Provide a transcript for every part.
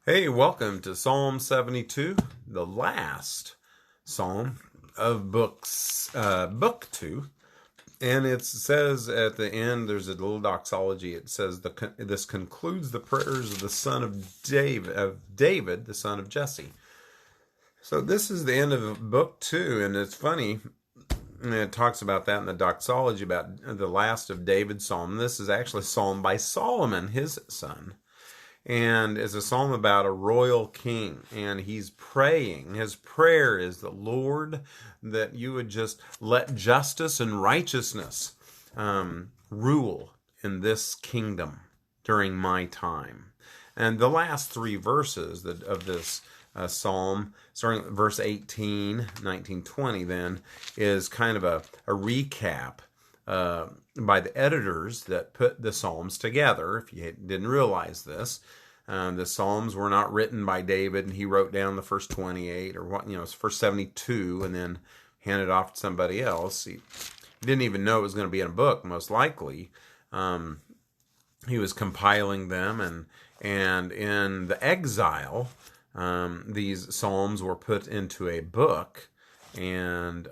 Hey, welcome to Psalm 72, the last psalm of book 2. And it says at the end, there's a little doxology. It says, this concludes the prayers of the son of David, the son of Jesse. So this is the end of book 2, and it's funny, and it talks about that in the doxology, about the last of David's psalm. This is actually a psalm by Solomon, his son. And it's a psalm about a royal king, and he's praying. His prayer is the Lord, that you would just let justice and righteousness rule in this kingdom during my time. And the last three verses of this psalm, starting at verse 18, 19, 20, then, is kind of a recap by the editors that put the Psalms together. If you didn't realize this, the Psalms were not written by David, and he wrote down the first 28 or first 72, and then handed off to somebody else. He didn't even know it was going to be in a book, most likely. He was compiling them, and in the exile, these Psalms were put into a book. And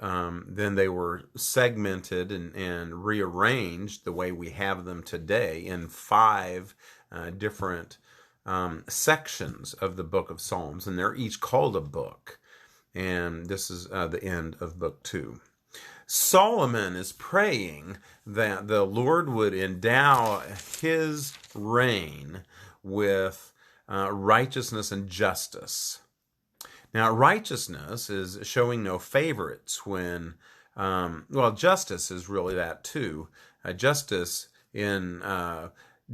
then they were segmented and rearranged the way we have them today in 5 different sections of the book of Psalms. And they're each called a book. And this is the end of book 2. Solomon is praying that the Lord would endow his reign with righteousness and justice. Now, righteousness is showing no favorites when, justice is really that too. Justice in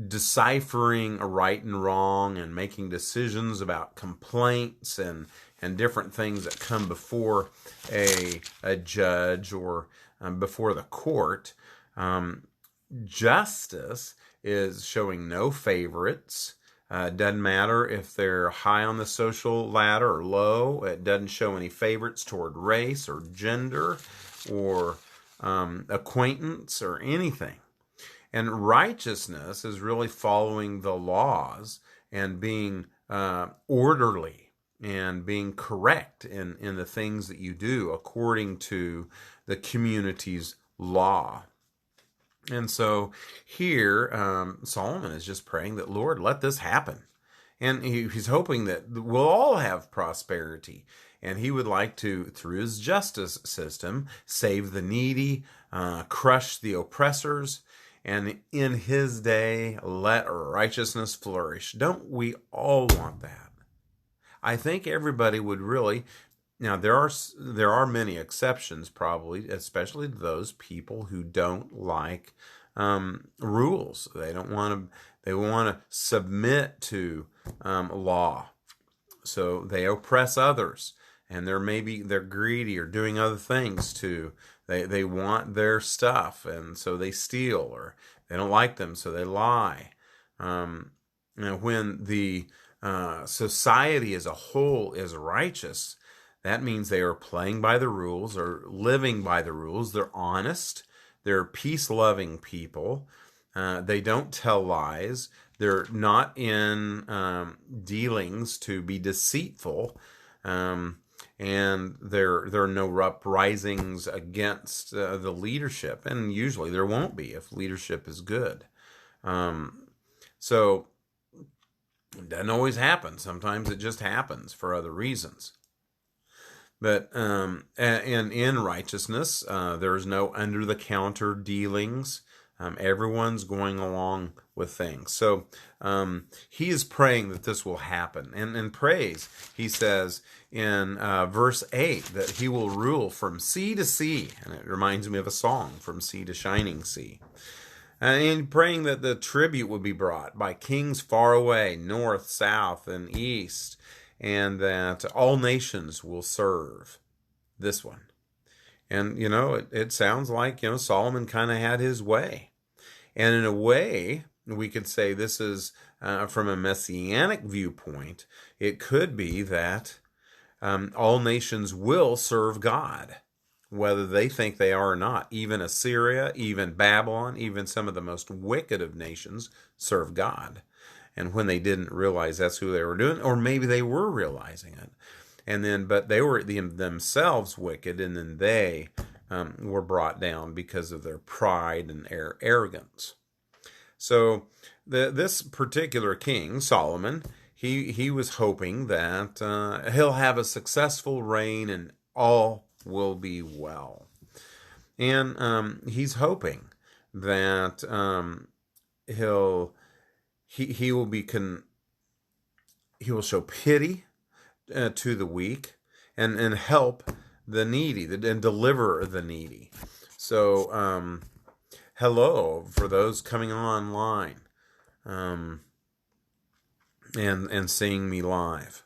deciphering a right and wrong and making decisions about complaints and different things that come before a judge or before the court. Justice is showing no favorites. Doesn't matter if they're high on the social ladder or low. It doesn't show any favorites toward race or gender or acquaintance or anything. And righteousness is really following the laws and being orderly and being correct in the things that you do according to the community's law. And so here, Solomon is just praying that, Lord, let this happen. And he's hoping that we'll all have prosperity. And he would like to, through his justice system, save the needy, crush the oppressors, and in his day, let righteousness flourish. Don't we all want that? I think everybody would really. Now, there are many exceptions, probably, especially to those people who don't like rules. They want to submit to law, so they oppress others, and they're greedy or doing other things too. They want their stuff, and so they steal, or they don't like them, so they lie. When the society as a whole is righteous, that means they are playing by the rules or living by the rules. They're honest. They're peace-loving people. They don't tell lies. They're not in dealings to be deceitful. And there are no uprisings against the leadership. And usually there won't be if leadership is good. So it doesn't always happen. Sometimes it just happens for other reasons. But in righteousness, there's no under-the-counter dealings. Everyone's going along with things. So he is praying that this will happen. And in praise, he says in verse 8 that he will rule from sea to sea. And it reminds me of a song, From Sea to Shining Sea. And praying that the tribute would be brought by kings far away, north, south, and east, and that all nations will serve this one. And, it sounds like, Solomon kind of had his way. And in a way, we could say this is, from a messianic viewpoint, it could be that all nations will serve God, whether they think they are or not. Even Assyria, even Babylon, even some of the most wicked of nations serve God. And when they didn't realize that's who they were doing, or maybe they were realizing it, and then but they were themselves wicked, and then they were brought down because of their pride and arrogance. So this particular king, Solomon, he was hoping that he'll have a successful reign and all will be well. And he's hoping that he will show pity to the weak and help the needy and deliver the needy. So hello for those coming online and seeing me live.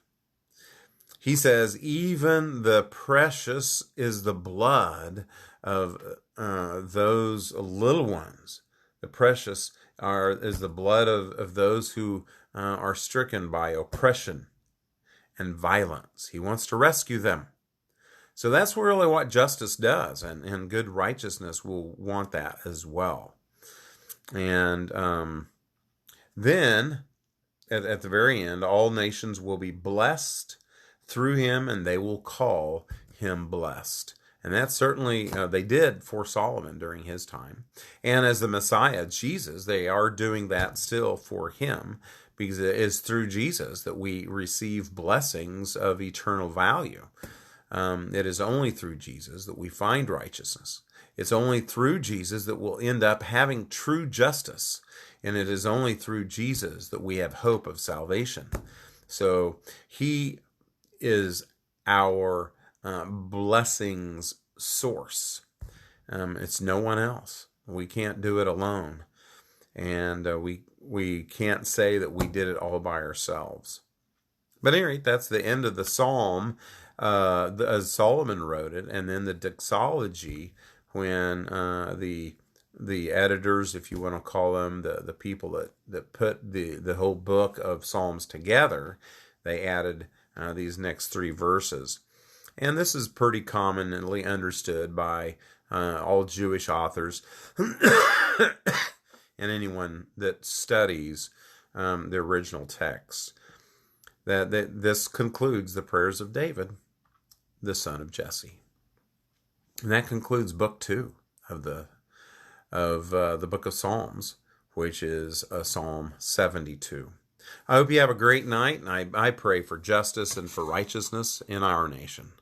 He says, even the precious is the blood of those little ones. The precious is the blood of those who are stricken by oppression and violence. He wants to rescue them. So that's really what justice does, and good righteousness will want that as well. And then, at the very end, all nations will be blessed through him, and they will call him blessed. And that certainly they did for Solomon during his time. And as the Messiah, Jesus, they are doing that still for him, because it is through Jesus that we receive blessings of eternal value. It is only through Jesus that we find righteousness. It's only through Jesus that we'll end up having true justice. And it is only through Jesus that we have hope of salvation. So he is our blessings source. It's no one else. We can't do it alone. And we can't say that we did it all by ourselves. But at any rate, that's the end of the psalm as Solomon wrote it, and then the doxology when the editors, if you want to call them, the people that put the whole book of Psalms together, they added these next 3 verses. And this is pretty commonly understood by all Jewish authors and anyone that studies the original text. That this concludes the prayers of David, the son of Jesse. And that concludes book 2 of the book of Psalms, which is Psalm 72. I hope you have a great night, and I pray for justice and for righteousness in our nation.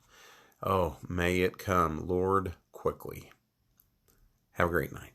Oh, may it come, Lord, quickly. Have a great night.